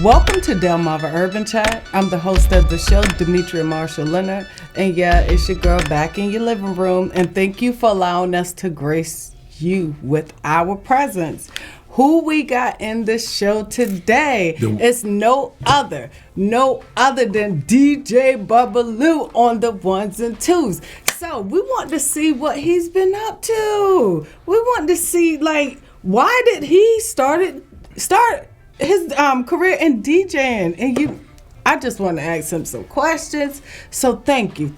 Welcome to Delmarva Urban Chat. I'm the host of the show, Demetria Marshall, and yeah, it's your girl back in your living room. And thank you for allowing us to grace you with our presence. Who we got in this show today is no other than DJ Bubbaloo on the ones and twos. So we want to see what he's been up to. We want to see, like, why did he start his career in DJing? And I just want to ask him some questions. So thank you.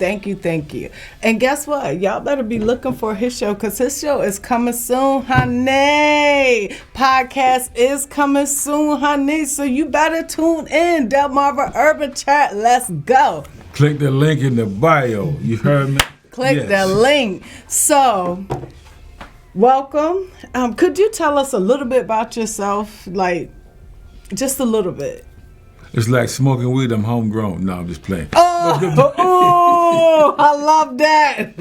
And guess what? Y'all better be looking for his show, because his show is coming soon, honey. Podcast is coming soon, honey. So you better tune in. Delmarva Urban Chat. Let's go. Click the link in the bio. You heard me? Click the link. So, welcome. Could you tell us a little bit about yourself? Like, just a little bit. It's like smoking weed. I'm homegrown. No, I'm just playing. Oh, I love that.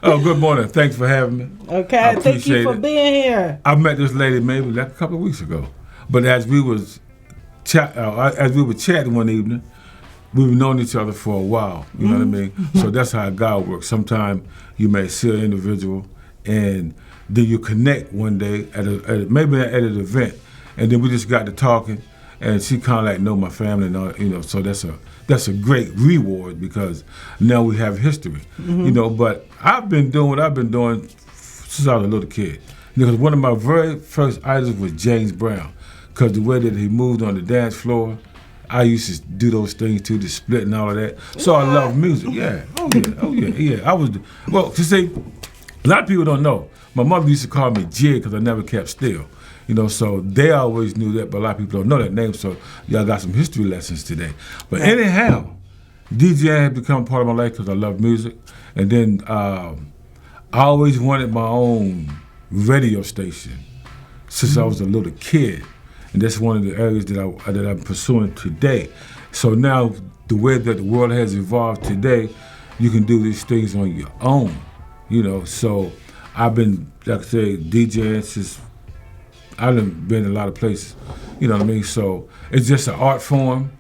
Oh, good morning. Thanks for having me. Okay, thank you for being here. I met this lady maybe like a couple of weeks ago, but as we were chatting one evening, we've known each other for a while. You know what I mean? So that's how God works. Sometimes you may see an individual, and then you connect one day maybe at an event, and then we just got to talking. And she kind of like know my family and all, you know, so that's a great reward, because now we have history, you know. But I've been doing what I've been doing since I was a little kid, because one of my very first idols was James Brown, because the way that he moved on the dance floor, I used to do those things too, the split and all of that. So I love music, yeah. Oh yeah. I was, well, to say, a lot of people don't know, my mother used to call me Jig because I never kept still. You know, so they always knew that, but a lot of people don't know that name, so y'all got some history lessons today. But anyhow, DJing has become part of my life because I love music. And then I always wanted my own radio station since I was a little kid. And that's one of the areas that I'm pursuing today. So now, the way that the world has evolved today, you can do these things on your own, you know. So I've been, like I say, DJing since I've been in a lot of places, you know what I mean? So it's just an art form.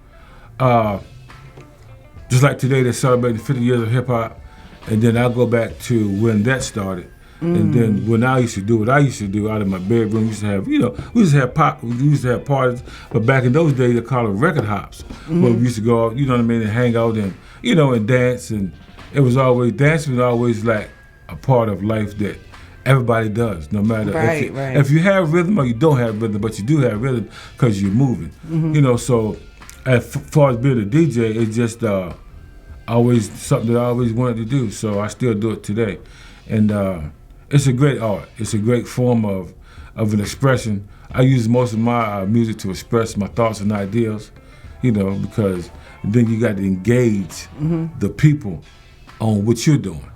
Just like today, they're celebrating 50 years of hip hop, and then I'll go back to when that started. And then when I used to do what I used to do out of my bedroom, we used to have, you know, we used to have parties, but back in those days, they called them record hops, where we used to go out, you know what I mean, and hang out and, you know, and dance. And dancing was always like a part of life that everybody does, no matter if you have rhythm or you don't have rhythm, but you do have rhythm because you're moving. You know, so as far as being a DJ, it's just always something that I always wanted to do, so I still do it today. And it's a great art. It's a great form of an expression. I use most of my music to express my thoughts and ideas, you know, because then you got to engage the people on what you're doing.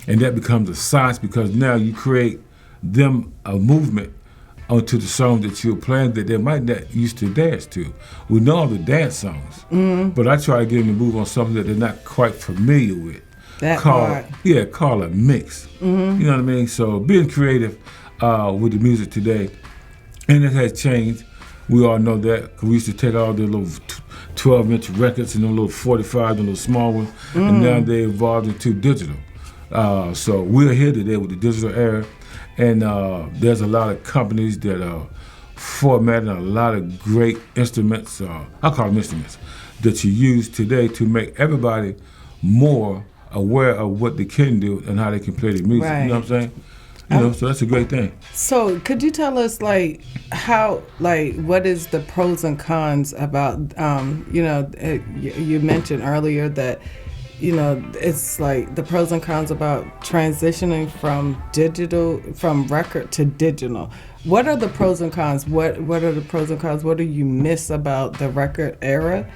And that becomes a science, because now you create them a movement onto the song that you're playing that they might not used to dance to. We know all the dance songs, but I try to get them to move on something that they're not quite familiar with. Call a mix. You know what I mean? So being creative with the music today, and it has changed. We all know that, because we used to take all the little 12-inch records and the little 45s and the little small ones, and now they evolved into digital. So we're here today with the digital era, and there's a lot of companies that are formatting a lot of great instruments, I call them instruments, that you use today to make everybody more aware of what they can do and how they can play the music. You know what I'm saying? You know, so that's a great thing. So could you tell us, like, what is the pros and cons about, you know, you mentioned earlier that, you know, it's like the pros and cons about transitioning from record to digital. What are the pros and cons? What are the pros and cons? What do you miss about the record era?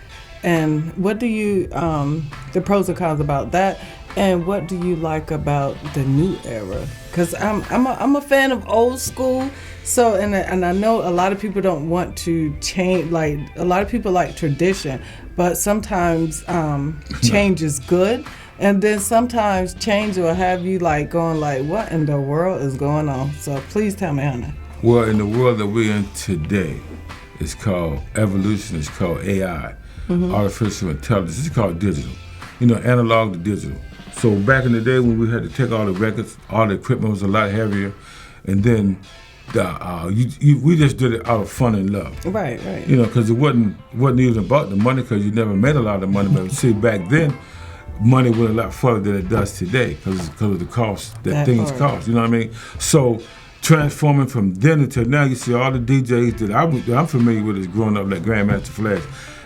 And what do you, the pros and cons about that? And what do you like about the new era? Because I'm a fan of old school. So, and I know a lot of people don't want to change, like, a lot of people like tradition, but sometimes change is good. And then sometimes change will have you like going like, what in the world is going on? So please tell me, honey. Well, in the world that we're in today, It's called evolution. It's called AI, artificial intelligence. It's called digital. Analog to digital. So back in the day when we had to take all the records, all the equipment was a lot heavier, and then we just did it out of fun and love. Right. Because it wasn't even about the money, because you never made a lot of money. But see, back then, money went a lot further than it does today because of the cost that things cost. You know what I mean? So transforming from then until now, you see all the DJs that I'm familiar with is growing up, like Grandmaster Flash.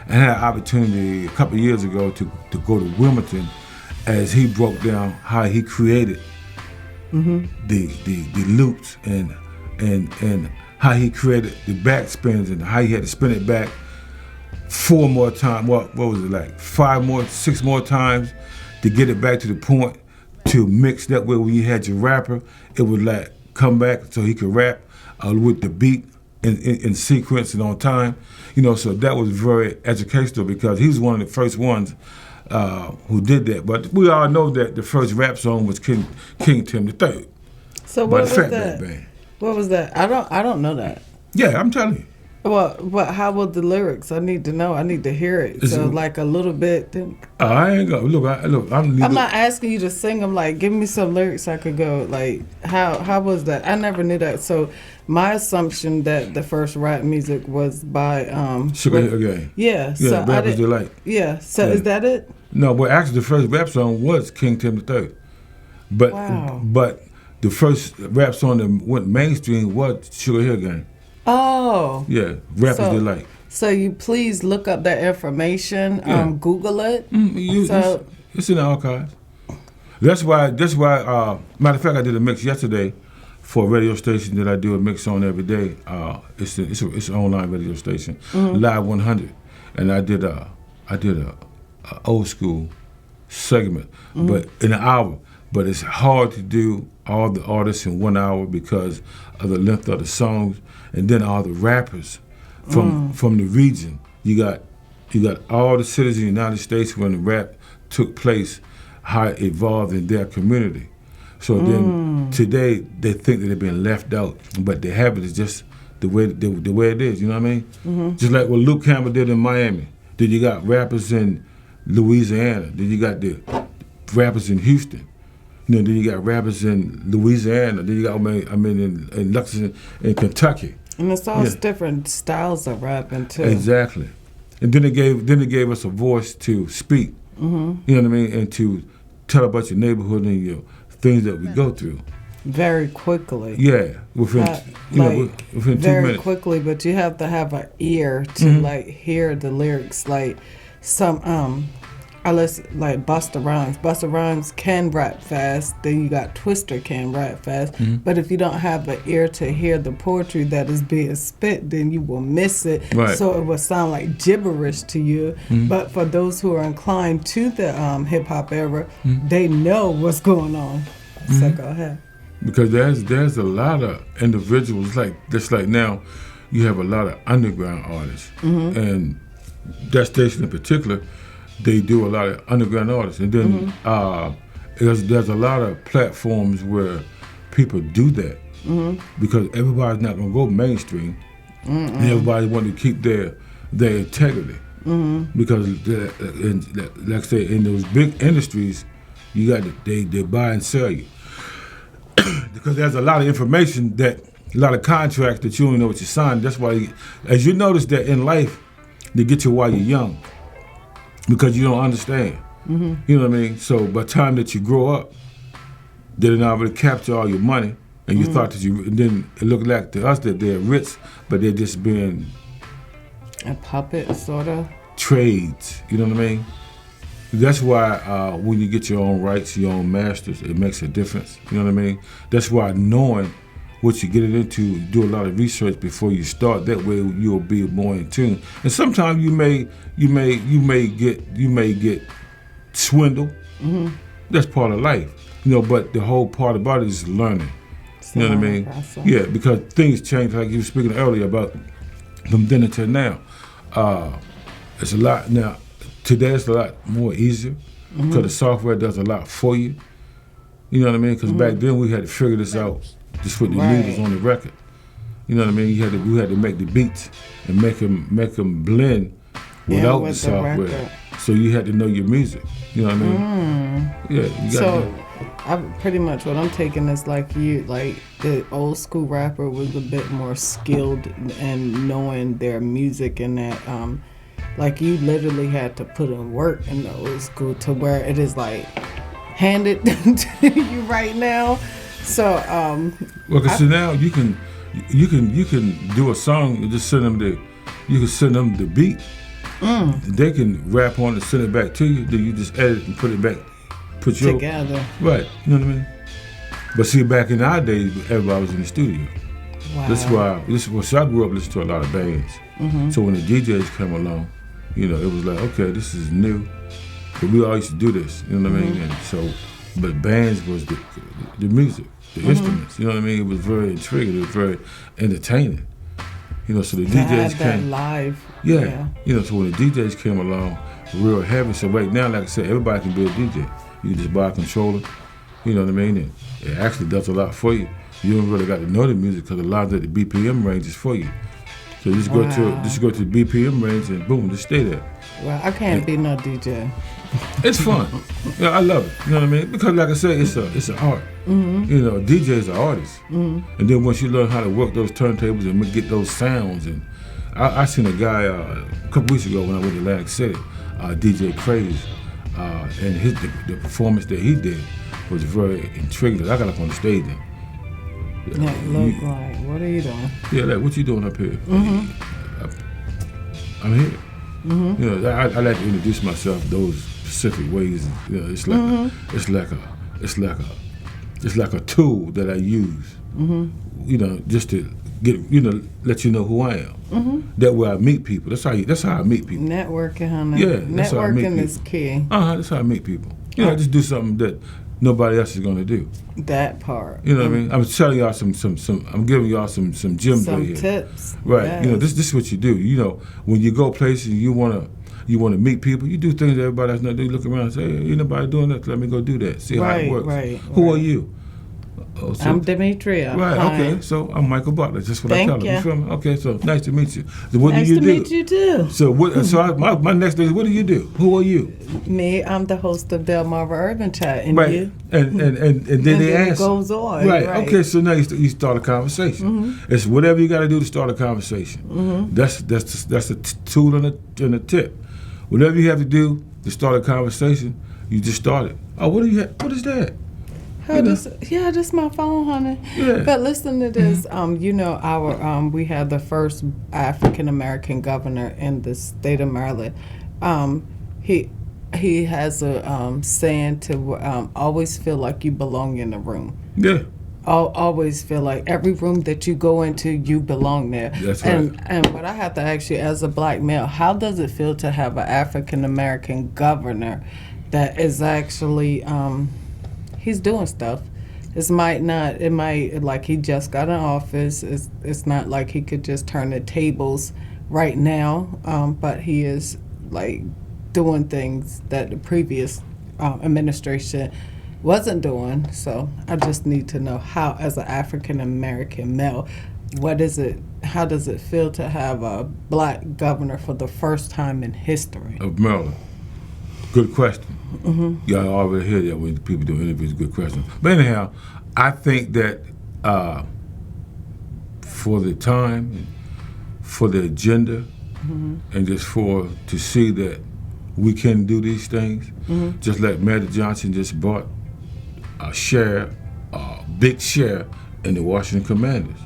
And I had an opportunity a couple of years ago to go to Wilmington as he broke down how he created the loops and how he created the backspins and how he had to spin it back 4 more times. What was it, like 6 more times to get it back to the point to mix that way. When you had your rapper, it would like come back so he could rap with the beat in sequence and on time. So that was very educational because he was one of the first ones who did that. But we all know that the first rap song was King Tim III. So what was that? What was that? I don't know that. Yeah, I'm telling you. Well, but how were the lyrics? I need to know. I need to hear it. So like a little bit. I ain't gonna look. I'm not asking you to sing them. Like, give me some lyrics I could go. Like, how was that? I never knew that. So my assumption that the first rap music was by Sugar Hill Gang. Yeah. So Rappers Delight. Yeah. So is that it? No, but actually the first rap song was King Tim III. But the first rap song that went mainstream was Sugar Hill Gang. Oh. Yeah, Rappers Delight. So you please look up that information. Google it. It's in the archives. That's why. Matter of fact, I did a mix yesterday for a radio station that I do a mix on every day. It's an online radio station, Live 100, and I did a old school segment, but in an hour. But it's hard to do all the artists in 1 hour because of the length of the songs, and then all the rappers from the region. You got all the cities in the United States when the rap took place, how it evolved in their community. So then today they think that they're being left out, but they haven't. It's just the way it is. You know what I mean? Just like what Luke Campbell did in Miami. Then you got rappers in Louisiana. Then you got the rappers in Houston. Then you got rappers in Louisiana. Then you got in Lexington, in Kentucky. And it's all different styles of rapping too. Exactly. And then it gave us a voice to speak. You know what I mean, and to tell about your neighborhood and your things that we go through. Very quickly. Yeah, within 2 minutes. Very quickly, but you have to have an ear to like hear the lyrics. Like some like Busta Rhymes. Busta Rhymes can rap fast. Then you got Twister can rap fast. But if you don't have an ear to hear the poetry that is being spit, then you will miss it. Right. So it will sound like gibberish to you. But for those who are inclined to the hip hop era, they know what's going on. So go ahead. Because there's a lot of individuals just like now, you have a lot of underground artists, and that station in particular. They do a lot of underground artists, and then there's a lot of platforms where people do that because everybody's not gonna go mainstream, and everybody want to keep their integrity because like I say, in those big industries, you got they buy and sell you because there's a lot of information a lot of contracts that you don't know what you signed. That's why, as you notice that in life, they get you while you're young. Because you don't understand. You know what I mean? So by the time that you grow up, they didn't already capture all your money, and you thought that and then it looked like to us that they're rich, but they're just being a puppet, sort of. Trades, you know what I mean? That's why when you get your own rights, your own masters, it makes a difference. You know what I mean? That's why knowing what you get it into, do a lot of research before you start. That way you'll be more in tune. And sometimes you may get swindled. That's part of life, But the whole part about it is learning. You know what I mean? Process. Yeah, because things change. Like you were speaking earlier about from then until now. It's a lot now. Today it's a lot more easier because the software does a lot for you. You know what I mean? Because back then we had to figure this out. Just put the needles on the record. You know what I mean? We had to make the beats and make them blend without the software. So you had to know your music. You know what I mean? Yeah. You so I pretty much what I'm taking is like the old school rapper was a bit more skilled in knowing their music, and that like you literally had to put in work in the old school to where it is like handed to you right now. So well, cause so now you can do a song and just send them the beat. They can rap on it, send it back to you. Then you just edit and put it back, together. Right. You know what I mean? But see, back in our days, everybody was in the studio. Wow. So I grew up listening to a lot of bands. So when the DJs came along, you know, it was like, okay, this is new. But we all used to do this. You know what I mean? And so, but bands was the music, the instruments. You know what I mean? It was very intriguing. It was very entertaining. You know, so the DJs came live. Yeah. You know, so when the DJs came along, real heavy. So right now, like I said, everybody can be a DJ. You can just buy a controller. You know what I mean? And it actually does a lot for you. You don't really got to know the music because a lot of the BPM range is for you. So just go to the BPM range and boom, just stay there. Well, I can't be no DJ. It's fun. Yeah, I love it. You know what I mean? Because like I said, it's an art. You know, DJs are artists. And then once you learn how to work those turntables and get those sounds, and I seen a guy a couple weeks ago when I went to Atlantic City, DJ Craze, and the performance that he did was very intriguing. I got up on the stage and look like, what are you doing? Yeah, like, what you doing up here? I'm here. You know, I like to introduce myself those specific ways. You know, it's like a tool that I use. You know, just to let you know who I am. That way I meet people. That's how I meet people. Networking, honey. Yeah, that's how I meet people. Networking is key. That's how I meet people. You know, just do something that nobody else is gonna do. That part. You know what I mean? I'm telling y'all some. I'm giving y'all some gems right here. Some tips. Right. Yes. You know, this is what you do. You know, when you go places, you wanna meet people. You do things that everybody else not do. You look around and say, hey, ain't nobody doing that. Let me go do that. See how it works. Who are you? I'm Demetria. Right. Hi. Okay. So I'm Michael Butler. That's what I tell them. You feel me? Okay. So nice to meet you. So what nice do you do? Nice to meet you too. So what? So my next thing is, what do you do? Who are you? Me. I'm the host of Delmarva Urban Chat. And right. you? And then they then answer. It goes on. Right. Okay. So now you start a conversation. It's whatever you got to do to start a conversation. That's a tool and a tip. Whatever you have to do to start a conversation, you just start it. Oh, what is that? This my phone, honey. Yeah. But listen to this. You know, we had the first African American governor in the state of Maryland. He has a saying to always feel like you belong in the room. Yeah. Always feel like every room that you go into, you belong there. That's right. And what I have to ask you, as a black male, how does it feel to have an African American governor that is actually he's doing stuff? It might like he just got in office. It's not like he could just turn the tables right now, but he is like doing things that the previous administration wasn't doing. So I just need to know, how, as an African American male, how does it feel to have a black governor for the first time in history of Maryland? Good question. Y'all already hear that when people do interviews. Good question. But anyhow, I think that for the time, for the agenda, and just to see that we can do these things, just like Magic Johnson just bought a big share in the Washington Commanders.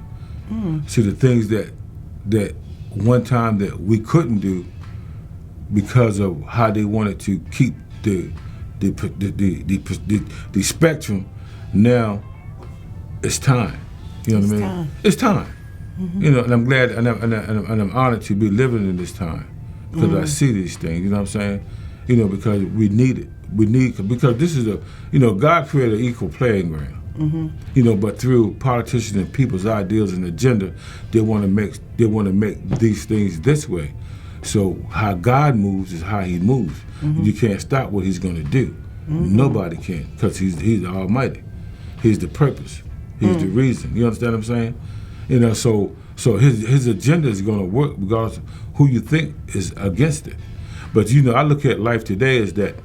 See, the things that one time that we couldn't do because of how they wanted to keep the spectrum. Now it's time. You know what I mean? It's time. You know, and I'm glad and I'm honored to be living in this time because I see these things. You know what I'm saying? You know, because we need it. Because this is God created an equal playing ground. You know, but through politicians and people's ideals and agenda, they want to make these things this way. So how God moves is how He moves. You can't stop what He's going to do. Nobody can, because He's the Almighty. He's the purpose. He's the reason. You understand what I'm saying? You know, so So his agenda is going to work regardless of who you think is against it. But I look at life today as that,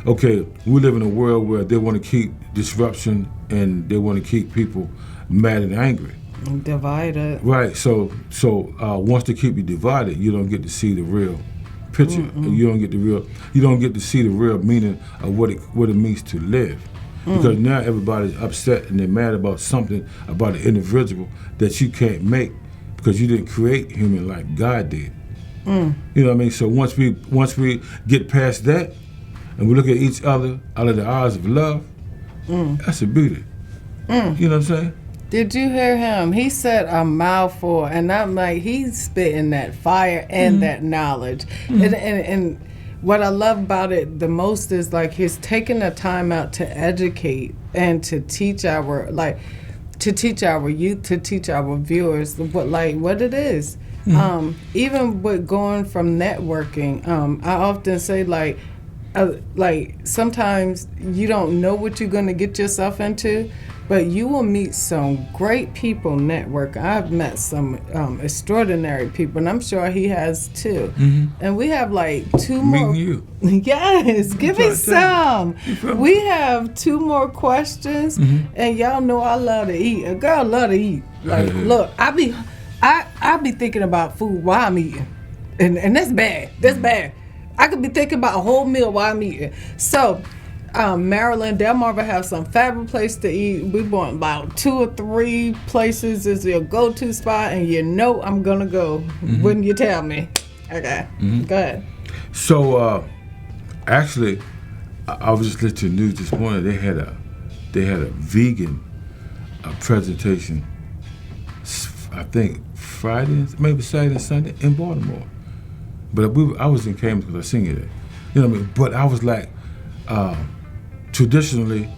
okay, we live in a world where they want to keep disruption and they want to keep people mad and angry. Divided. Right. So once they keep you divided, you don't get to see the real picture. You don't get to see the real meaning of what it means to live. Because now everybody's upset and they're mad about something about an individual that you can't make because you didn't create human like God did. You know what I mean? So once we get past that and we look at each other out of the eyes of love, that's a beauty. You know what I'm saying? Did you hear him? He said a mouthful, and I'm like, he's spitting that fire and that knowledge. And what I love about it the most is like he's taking the time out to educate and to teach our youth, to teach our viewers what it is. Even with going from networking, I often say like sometimes you don't know what you're going to get yourself into, but you will meet some great people network. I've met some extraordinary people, and I'm sure he has too. And we have like two more. Meeting you. Yes, give me some. We have two more questions, and y'all know I love to eat. A girl love to eat. Like, look, I be thinking about food while I'm eating, and that's bad. That's bad. I could be thinking about a whole meal while I'm eating. So. Maryland, Delmarva have some fabulous place to eat. We want about 2 or 3 places is your go-to spot, and I'm gonna go when you tell me. Okay, go ahead. So actually, I was just listening to the news this morning. They had a vegan presentation. I think Friday, maybe Saturday and Sunday in Baltimore. But I was in Cambridge because I sing it there. You know what I mean? But I was like. Traditionally,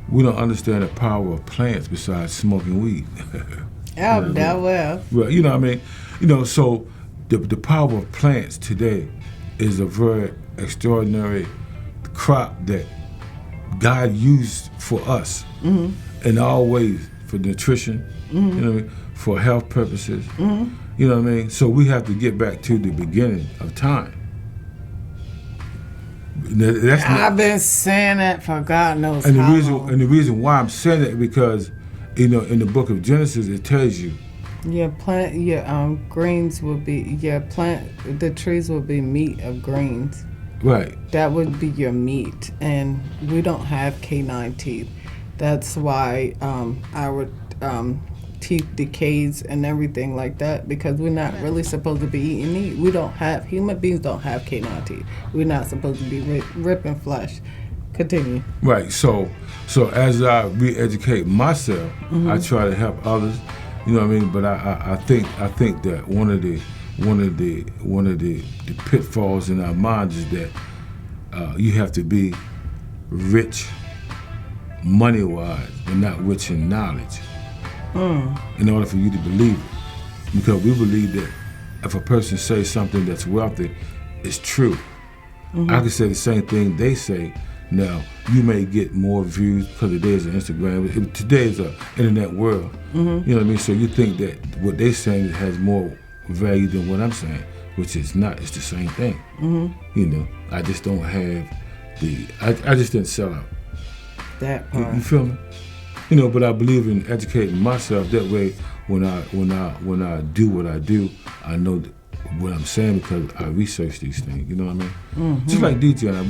we don't understand the power of plants besides smoking weed. Well, you know what I mean? So the power of plants today is a very extraordinary crop that God used for us in all ways, for nutrition, you know what I mean, for health purposes, you know what I mean? So we have to get back to the beginning of time. I've been saying that for God knows and how long. And the reason why I'm saying that because, in the book of Genesis it tells you. Greens will be the trees will be meat of greens. Right. That would be your meat, and we don't have canine teeth. That's why our teeth decays and everything like that, because we're not really supposed to be eating meat. Human beings don't have canine teeth. We're not supposed to be ripping flesh. Continue. Right. So as I re-educate myself, I try to help others. You know what I mean? But I think that one of the pitfalls in our minds is that you have to be rich money-wise, but not rich in knowledge. In order for you to believe it. Because we believe that if a person says something that's wealthy, it's true. I can say the same thing they say. Now, you may get more views because today is an Instagram. Today is an internet world. You know what I mean? So you think that what they're saying has more value than what I'm saying, which is not. It's the same thing. I just don't have I just didn't sell out. That part. You feel me? But I believe in educating myself. That way, when I do what I do, I know what I'm saying because I research these things. You know what I mean? Just like DJing, I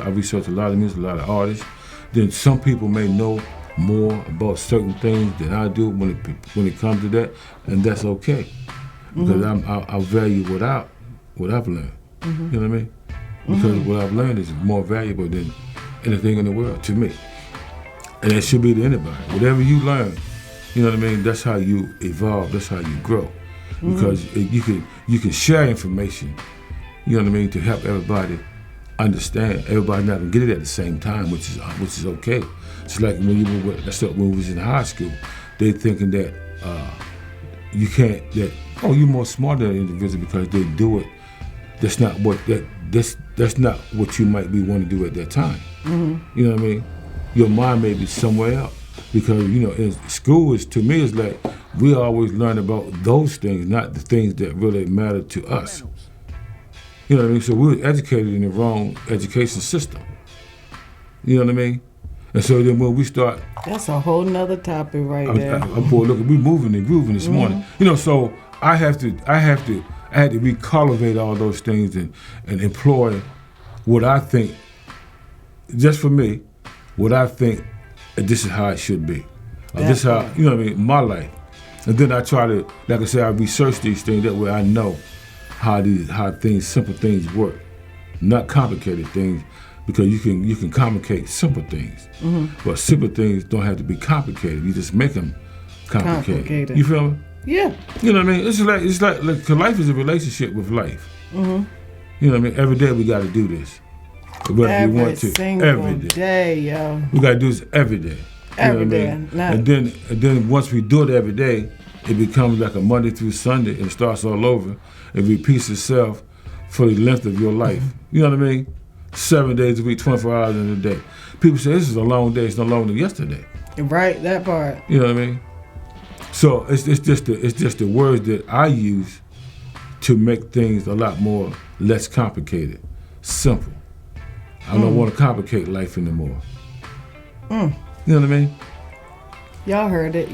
research a lot of music, a lot of artists. Then some people may know more about certain things than I do when it comes to that, and that's okay because I value what I've learned. You know what I mean? Because what I've learned is more valuable than anything in the world to me. And it should be to anybody. Whatever you learn, you know what I mean? That's how you evolve. That's how you grow. Because you can share information, you know what I mean, to help everybody understand. Everybody not gonna get it at the same time, which is okay. It's like when we was in high school, they thinking that you can't you're more smarter than an individual because they do it. That's not what you might be wanting to do at that time. You know what I mean? Your mind may be somewhere else. because in school to me is like we always learn about those things, not the things that really matter to us. You know what I mean? So we were educated in the wrong education system. You know what I mean? And so then when we start, that's a whole nother topic right there. Boy, look, we moving and grooving this morning. So I had to recultivate all those things and employ what I think, just for me, what I think this is how it should be. This is how, my life. And then I try to, like I said, I research these things, that way I know how simple things work. Not complicated things, because you can complicate simple things. But simple things don't have to be complicated. You just make them complicated. You feel me? Yeah. You know what I mean? It's like 'cause life is a relationship with life. You know what I mean? Every day we got to do this. Whether we want to. Every day, yo. We got to do this every day. Every day. And then once we do it every day, it becomes like a Monday through Sunday, and it starts all over. It repeats itself for the length of your life. You know what I mean? 7 days a week, 24 hours in a day. People say this is a long day. It's no longer than yesterday. Right, that part. You know what I mean? So it's just the words that I use to make things a lot more less complicated, simple. I don't want to complicate life anymore. You know what I mean? Y'all heard it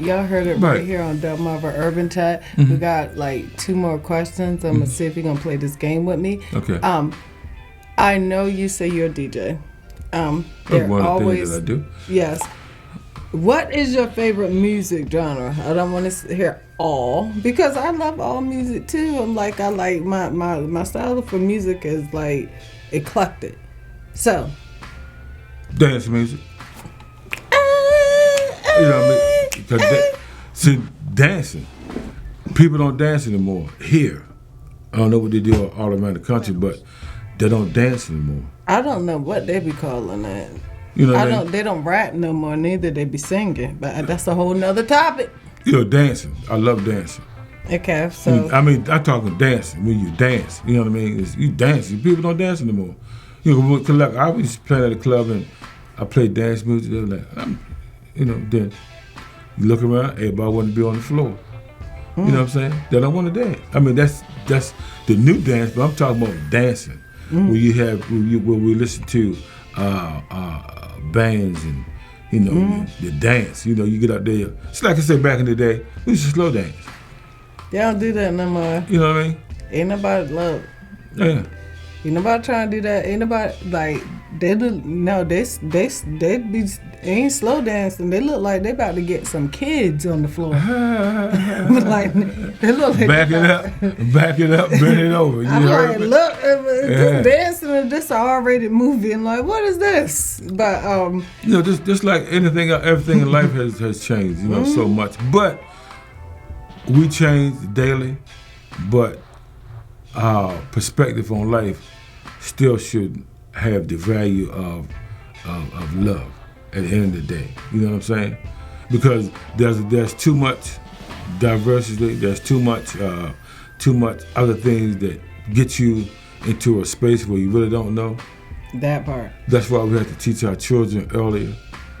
right here on Delmarva Urban Chat. We got like 2 more questions. I'm gonna see if you're gonna play this game with me. Okay. I know you say you're a DJ. That's one of the things that I do. Yes. What is your favorite music genre? I don't want to hear all, because I love all music too. I like my style for music is like eclectic. So, dance music. You know what I mean? See, dancing. People don't dance anymore here. I don't know what they do all around the country, but they don't dance anymore. I don't know what they be calling that. You know what I mean? They don't rap no more, neither they be singing. But that's a whole nother topic. Dancing. I love dancing. Okay, so. I'm talking dancing. When you dance, you know what I mean? You dance. People don't dance anymore. I was playing at a club and I played dance music. They were like, then you look around, everybody want to be on the floor. You know what I'm saying? They don't want to dance. I mean, that's the new dance, but I'm talking about dancing. Where we listen to bands and the dance. You get out there. It's like I said back in the day, we used to slow dance. They don't do that no more. You know what I mean? Ain't nobody look. Yeah. Ain't nobody trying to do that. Ain't nobody they ain't slow dancing. They look like they about to get some kids on the floor. Like they look like back it up, bend it over. I'm like, look, this dancing is this an R-rated movie, and like, what is this? But just like everything in life has changed, so much. But we change daily, but our perspective on life still should have the value of love at the end of the day. You know what I'm saying? Because there's too much diversity. There's too much other things that get you into a space where you really don't know. That part. That's why we have to teach our children earlier.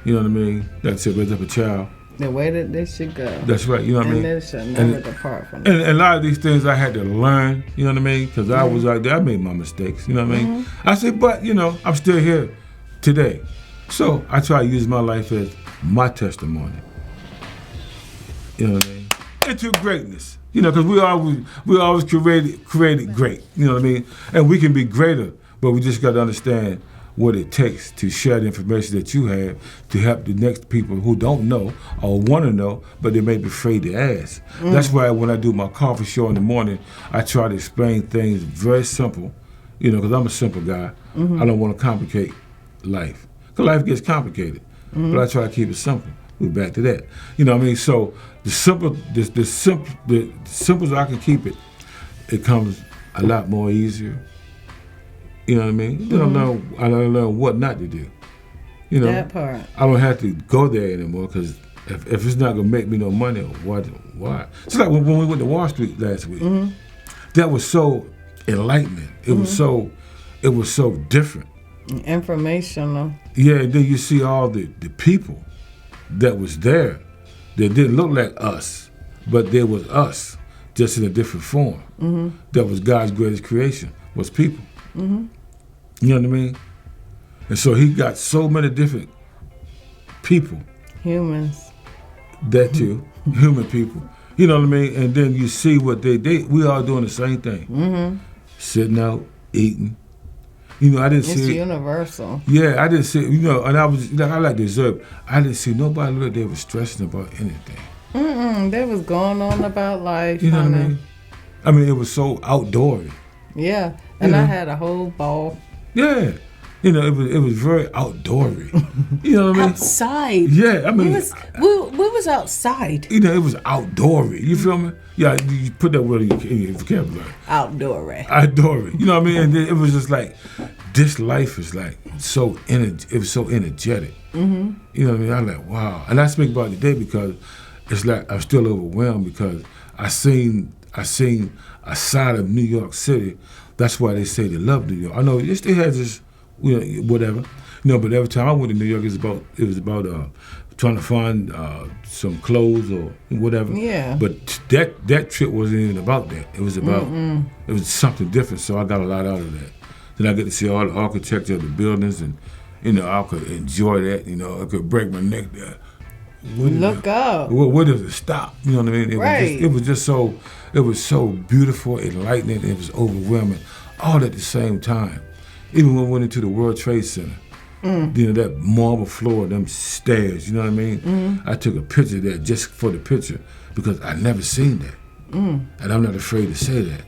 You know what I mean? That's it. Raise up a child. The way that they should go. That's right. You know what I mean? And they should never depart from it. And a lot of these things I had to learn. You know what I mean? Because I was out there. I made my mistakes. You know what I mean? I said, but I'm still here today. So I try to use my life as my testimony. You know what I mean? Into greatness. Because we always created great. You know what I mean? And we can be greater, but we just got to understand what it takes to share the information that you have to help the next people who don't know or want to know, but they may be afraid to ask. That's why when I do my coffee show in the morning, I try to explain things very simple, because I'm a simple guy. I don't want to complicate life. Because life gets complicated, but I try to keep it simple. We're back to that. You know what I mean? So the simple as I can keep it, it comes a lot more easier. You know what I mean? I don't know what not to do. That part. I don't have to go there anymore because if it's not gonna make me no money, why? It's like when we went to Wall Street last week. That was so enlightening. It was so different. Informational. Yeah, and then you see all the people that was there that didn't look like us, but there was us, just in a different form. Mm-hmm. That was God's greatest creation, was people. Mm-hmm. You know what I mean? And so he got so many different people. Humans. That too, human people. You know what I mean? And then you see what we all doing the same thing. Mm-hmm. Sitting out, eating. You know, I didn't see. It's universal. Yeah, I didn't see. You know, and I like to observe. I didn't see nobody look like they was stressing about anything. They was going on about life. You know what I mean? I mean, it was so outdoorsy. Yeah, and I had a whole ball. Yeah. You know, it was very outdoorsy. You know what I mean? Outside. Yeah, I mean, we was outside. You know, it was outdoorsy. You feel me? Yeah, you put that word in your vocabulary. Outdoorsy. Outdoorsy. You know what I mean? And then it was just like, this life is like it was so energetic. Mm-hmm. You know what I mean? I'm like, wow. And I speak about it today because it's like I'm still overwhelmed because I seen a side of New York City. That's why they say they love New York. I know it still has this. You know, whatever. You know, but every time I went to New York, it was about trying to find some clothes or whatever. Yeah. But that trip wasn't even about that. It was about it was something different. So I got a lot out of that. Then I get to see all the architecture of the buildings, and you know, I could enjoy that. You know, I could break my neck there. Look up. Where does it stop? You know what I mean? It was just so beautiful, enlightening. It was overwhelming, all at the same time. Even when we went into the World Trade Center, you know, that marble floor, them stairs, you know what I mean? Mm-hmm. I took a picture of that just for the picture because I never seen that. And I'm not afraid to say that.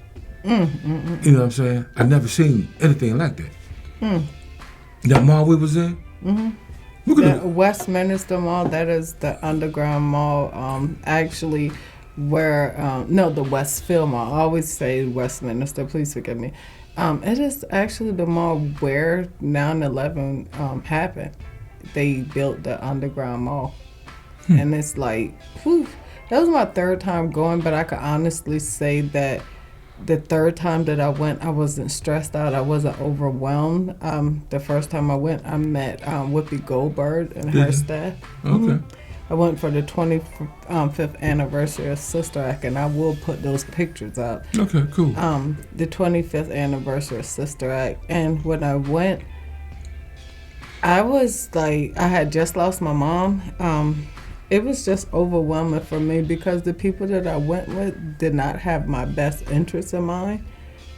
You know what I'm saying? I never seen anything like that. That mall we was in? The Westminster Mall, that is the underground mall, actually, where, the Westfield Mall. I always say Westminster, please forgive me. It is actually the mall where 9/11 happened. They built the underground mall. And it's like, whew, that was my third time going, but I could honestly say that the third time that I went, I wasn't stressed out. I wasn't overwhelmed. The first time I went, I met Whoopi Goldberg and her staff. Okay. I went for the 25th anniversary of Sister Act, and I will put those pictures up. Okay, cool. The 25th anniversary of Sister Act, and when I went, I was like, I had just lost my mom. It was just overwhelming for me because the people that I went with did not have my best interests in mind.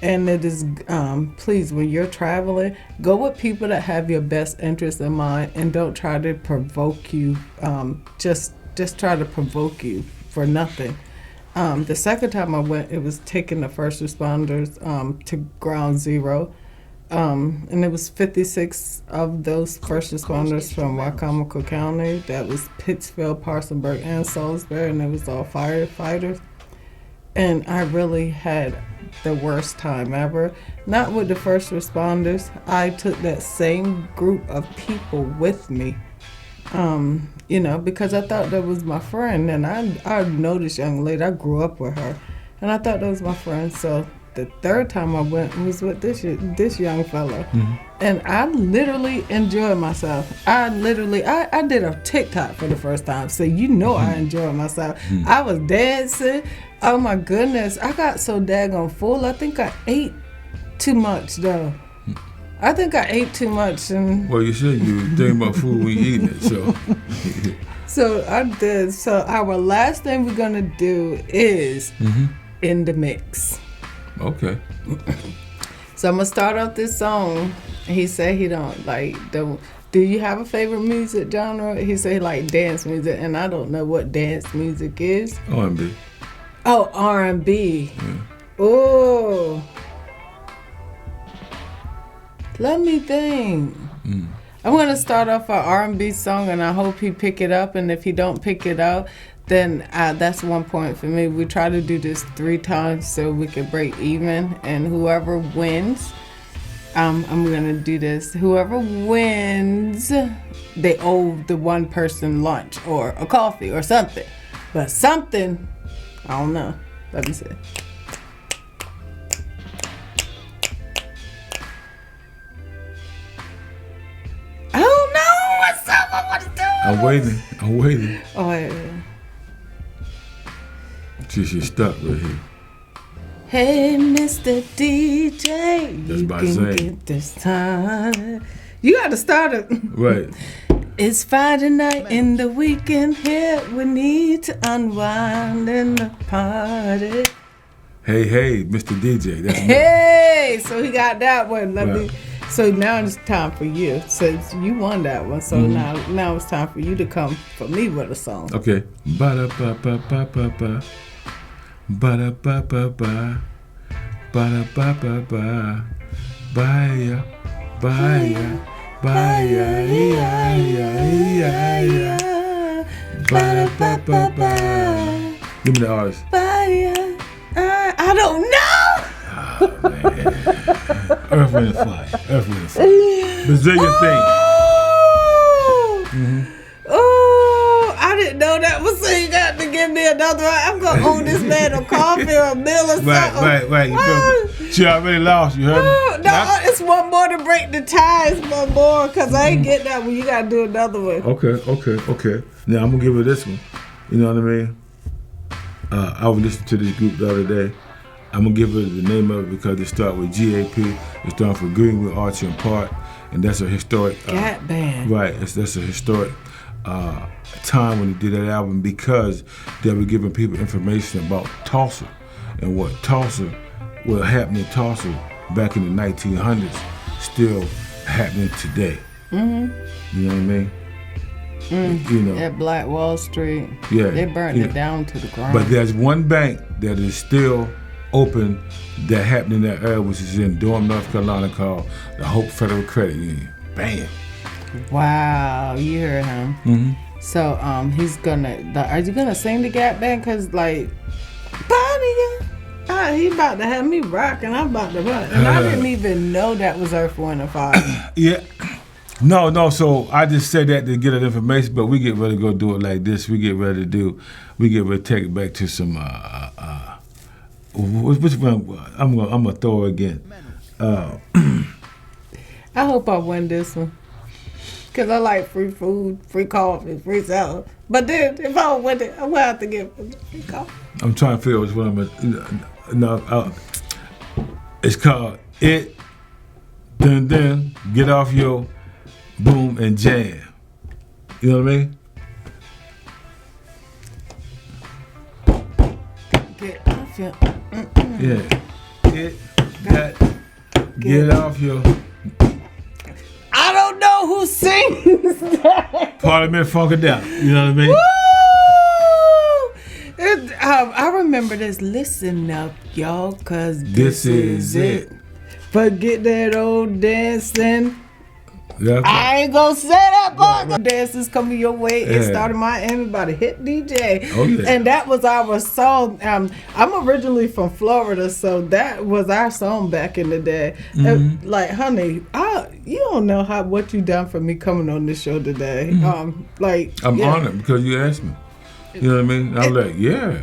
And it is, please, when you're traveling, go with people that have your best interests in mind and don't try to provoke you. Just try to provoke you for nothing. The second time I went, it was taking the first responders to Ground Zero. And it was 56 of those first responders from Wacomico County. That was Pittsfield, Parsonsburg, and Salisbury, and it was all firefighters. And I really had the worst time ever. Not with the first responders. I took that same group of people with me, because I thought that was my friend. And I know this young lady. I grew up with her. And I thought that was my friend. So the third time I went was with this young fella. Mm-hmm. And I literally enjoyed myself. I did a TikTok for the first time. So I enjoyed myself. Mm-hmm. I was dancing. Oh my goodness. I got so daggone full. I think I ate too much though. I think I ate too much. Well, you said you were thinking about food when you eating it, so. So I did. So our last thing we're going to do is In the Mix. Okay. So I'm going to start off this song. He said he don't. Do you have a favorite music genre? He said he like dance music, and I don't know what dance music is. R&B. Oh, R&B. Yeah. Oh. Let me think. I'm going to start off an R&B song, and I hope he pick it up, and if he don't pick it up, then that's 1 point for me. We try to do this 3 times so we can break even, and whoever wins, I'm going to do this. Whoever wins, they owe the one person lunch or a coffee or something. But something, I don't know. Let me see. I don't know. What's up? What to do? I'm waiting. Oh, yeah. She's stuck right here. Hey, Mr. DJ, That's you by can Zane. get this time. You got to start it. Right. It's Friday night in the weekend here. We need to unwind in the party. Hey, Mr. DJ. That's me. Hey, so he got that one. Right. So now it's time for you. Since you won that one, so now it's time for you to come for me with a song. Okay. Ba-da-ba-ba-ba-ba-ba. Ba-da-ba-ba-ba. Ba-da-ba-ba-ba. Baya. Baya. Baya. Yeah. Ba-da-ba-ba-ba. Give me the artist. Baya. I don't know. Oh, man. Earth, Wind, and Fire. Brazilian thing. Oh, I didn't know that was so you got to give me another one. I'm going to owe this man a coffee or a meal or something. Right. She already lost, you heard me? No, it's one more to break the ties, one more, because I ain't get that one. You got to do another one. Okay. Now, I'm going to give her this one. You know what I mean? I was listening to this group the other day. I'm going to give her the name of it because it starts with GAP. It stands for Greenwood Arts and Park. And that's a historic... Gat band. Right. That's a historic time when they did that album because they were giving people information about Tulsa and what happened in Tulsa back in the 1900s still happening today. Mm-hmm. You know what I mean? You know, at Black Wall Street. Yeah. They burned it down to the ground. But there's one bank that is still open that happened in that area, which is in Durham, North Carolina, called the Hope Federal Credit Union. Bam. Wow, you heard him. Mm-hmm. So he's are you gonna sing the Gap Band? Cause like, he about to have me rocking. I'm about to run, and I didn't even know that was Earth, Wind, and Fire. Yeah. No. So I just said that to get that information, but we get ready to go do it like this. We get ready to take it back to some. Which one? I'm gonna throw it again. I hope I win this one. Cause I like free food, free coffee, free salad. But then if I don't win it, I'm gonna have to get free coffee. I'm trying to figure out which one it's called It. Then get off your boom and jam. You know what I mean? Get off your. Yeah. Get off your. I don't know who sings that. Parliament Funkadelic. You know what I mean? Woo! I remember this. Listen up, y'all, cause this is it. Forget that old dancing. Yeah. I ain't gonna say that, but dances coming your way. It started Miami by the hit DJ. Oh, yeah. And that was our song. I'm originally from Florida, so that was our song back in the day. Mm-hmm. Like, honey, you don't know what you done for me coming on this show today. Mm-hmm. I'm honored because you asked me. You know what I mean? I'm like, yeah.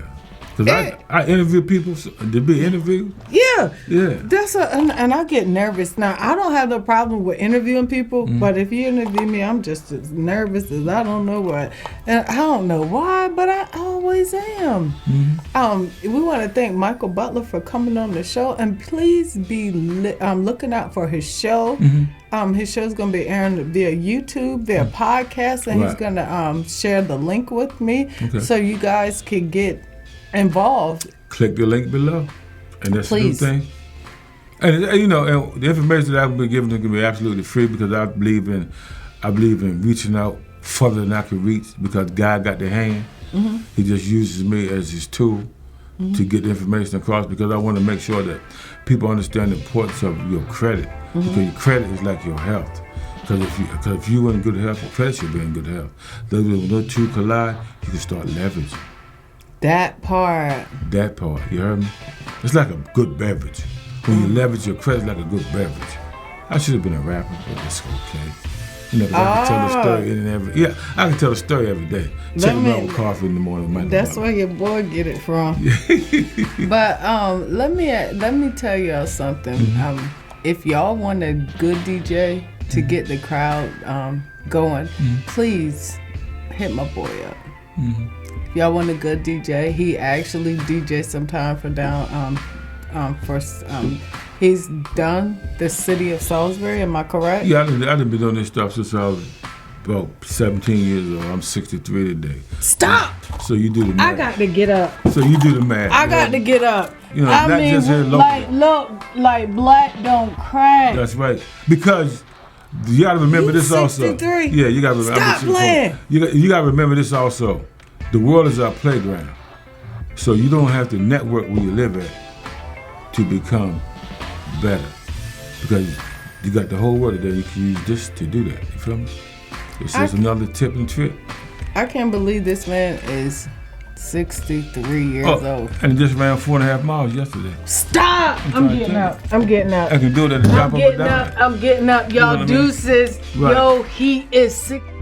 Because I interview people to be interviewed. Yeah. Yeah. And I get nervous. Now, I don't have no problem with interviewing people, but if you interview me, I'm just as nervous as I don't know what. And I don't know why, but I always am. Mm-hmm. We want to thank Michael Butler for coming on the show, and please be looking out for his show. Mm-hmm. His show's going to be airing via YouTube, via podcast, and he's going to share the link with me so you guys can get involved. Click the link below, and that's Please. the new thing. And and the information that I've been giving can be absolutely free because I believe in reaching out further than I can reach because God got the hand. Mm-hmm. He just uses me as his tool to get the information across because I want to make sure that people understand the importance of your credit because your credit is like your health. Because if you in good health, your credit should be in good health. When those two collide, you can start leveraging. That part, you heard me? It's like a good beverage. When you leverage your credit, like a good beverage. I should have been a rapper, but it's okay. I can tell the story I can tell the story every day. Check them out with coffee in the morning. That's where your boy get it from. But let me tell y'all something. Mm-hmm. If y'all want a good DJ to get the crowd going, please hit my boy up. If y'all want a good DJ, he actually DJs sometime for he's done the city of Salisbury. Am I correct? Yeah, I've been doing this stuff since I was about 17 years old. I'm 63 today. Stop! So you do the math. I got to get up. So you do the math. I got to get up. You know, I not mean, just here locally. like, look, like black don't crack. That's right. Because you got to remember this 63. also. Yeah, you got to remember. Stop playing. You got to remember this also. The world is our playground. So you don't have to network where you live at to become better. Because you got the whole world there. You can use this to do that. You feel me? It's just another tip and trick. I can't believe this man is 63 years old. And he just ran 4.5 miles yesterday. Stop! I'm getting up. I'm getting up. I can do it at the drop of a dime. I'm getting up. Y'all, You know what I mean? deuces. Right. Yo, he is 60.